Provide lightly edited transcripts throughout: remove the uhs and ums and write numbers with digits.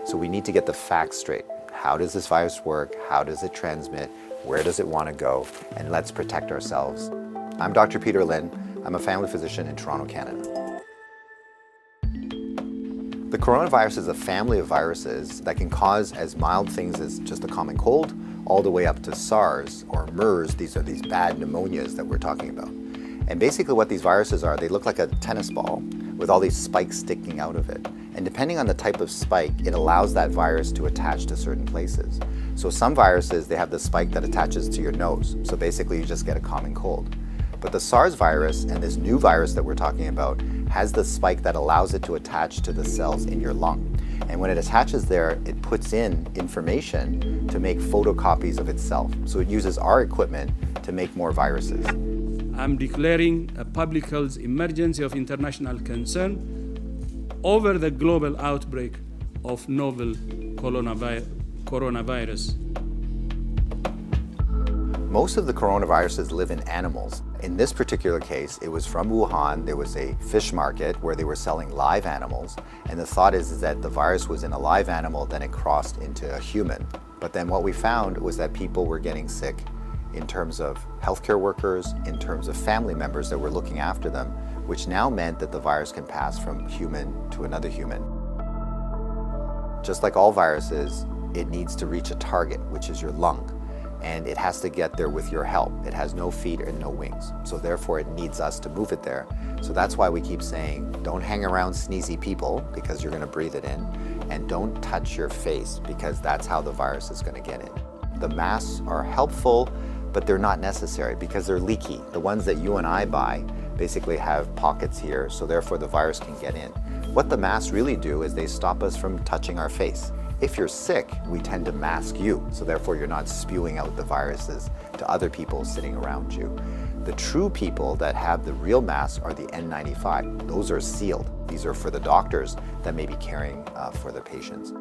So we need to get the facts straight. How does this virus work? How does it transmit? Where does it want to go? And let's protect ourselves. I'm Dr. Peter Lin. I'm a family physician in Toronto, Canada. The coronavirus is a family of viruses that can cause as mild things as just a common cold, all the way up to SARS or MERS. These are these bad pneumonias that we're talking about. And basically what these viruses are, they look like a tennis ball with all these spikes sticking out of it. And depending on the type of spike, it allows that virus to attach to certain places. So some viruses, they have the spike that attaches to your nose. So basically you just get a common cold. But the SARS virus and this new virus that we're talking about has the spike that allows it to attach to the cells in your lung. And when it attaches there, it puts in information to make photocopies of itself. So it uses our equipment to make more viruses. I'm declaring a public health emergency of international concern over the global outbreak of novel coronavirus. Most of the coronaviruses live in animals. In this particular case, it was from Wuhan. There was a fish market where they were selling live animals. And the thought is that the virus was in a live animal, then it crossed into a human. But then what we found was that people were getting sick in terms of healthcare workers, in terms of family members that were looking after them, which now meant that the virus can pass from human to another human. Just like all viruses, it needs to reach a target, which is your lung. And it has to get there with your help. It has no feet and no wings. So therefore it needs us to move it there. So that's why we keep saying, don't hang around sneezy people because you're gonna breathe it in. And don't touch your face because that's how the virus is gonna get in. The masks are helpful, but they're not necessary because they're leaky. The ones that you and I buy basically have pockets here, so therefore the virus can get in. What the masks really do is they stop us from touching our face. If you're sick, we tend to mask you, so therefore you're not spewing out the viruses to other people sitting around you. The true people that have the real masks are the N95. Those are sealed. These are for the doctors that may be caring for the patients.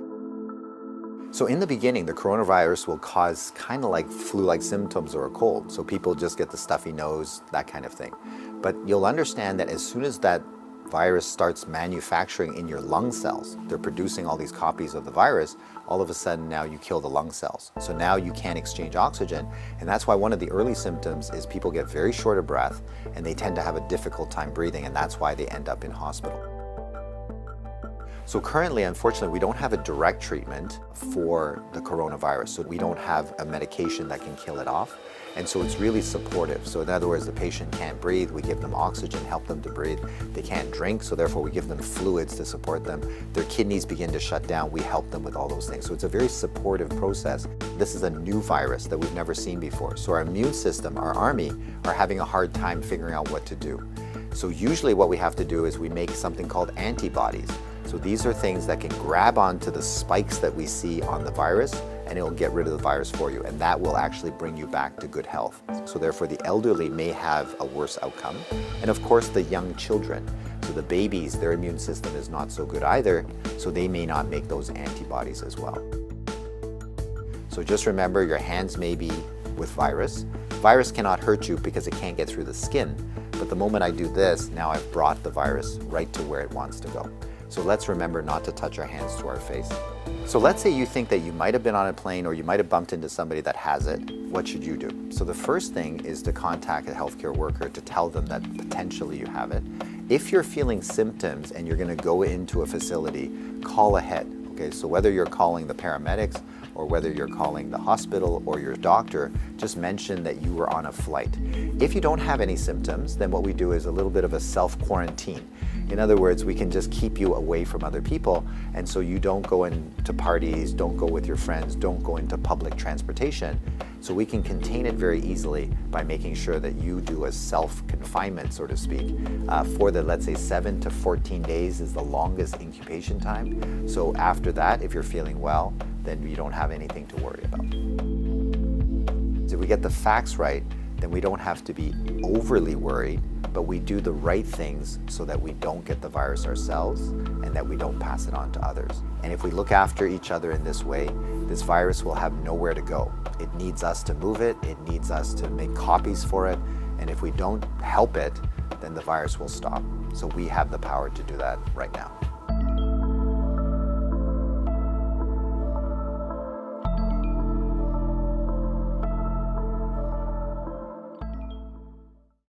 So in the beginning, the coronavirus will cause kind of like flu-like symptoms or a cold. So people just get the stuffy nose, that kind of thing. But you'll understand that as soon as that virus starts manufacturing in your lung cells, they're producing all these copies of the virus, all of a sudden now you kill the lung cells. So now you can't exchange oxygen. And that's why one of the early symptoms is people get very short of breath and they tend to have a difficult time breathing, and that's why they end up in hospital. So currently, unfortunately, we don't have a direct treatment for the coronavirus. So we don't have a medication that can kill it off. And so it's really supportive. So in other words, the patient can't breathe, we give them oxygen, help them to breathe. They can't drink, so therefore we give them fluids to support them. Their kidneys begin to shut down, we help them with all those things. So it's a very supportive process. This is a new virus that we've never seen before. So our immune system, our army, are having a hard time figuring out what to do. So usually what we have to do is we make something called antibodies. So these are things that can grab onto the spikes that we see on the virus, and it'll get rid of the virus for you, and that will actually bring you back to good health. So therefore the elderly may have a worse outcome, and of course the young children. So the babies, their immune system is not so good either, so they may not make those antibodies as well. So just remember, your hands may be with virus. Virus cannot hurt you because it can't get through the skin, but the moment I do this, now I've brought the virus right to where it wants to go. So let's remember not to touch our hands to our face. So let's say you think that you might have been on a plane or you might have bumped into somebody that has it. What should you do? So the first thing is to contact a healthcare worker to tell them that potentially you have it. If you're feeling symptoms and you're going to go into a facility, call ahead. Okay, so whether you're calling the paramedics or whether you're calling the hospital or your doctor, just mention that you were on a flight. If you don't have any symptoms, then what we do is a little bit of a self-quarantine. In other words, we can just keep you away from other people, and so you don't go into parties, don't go with your friends, don't go into public transportation. So we can contain it very easily by making sure that you do a self-confinement, so to speak, for the, let's say, 7 to 14 days is the longest incubation time. So after that, if you're feeling well, then you don't have anything to worry about. If we get the facts right, then we don't have to be overly worried, but we do the right things so that we don't get the virus ourselves and that we don't pass it on to others. And if we look after each other in this way, this virus will have nowhere to go. It needs us to move it, it needs us to make copies for it, and if we don't help it, then the virus will stop. So we have the power to do that right now.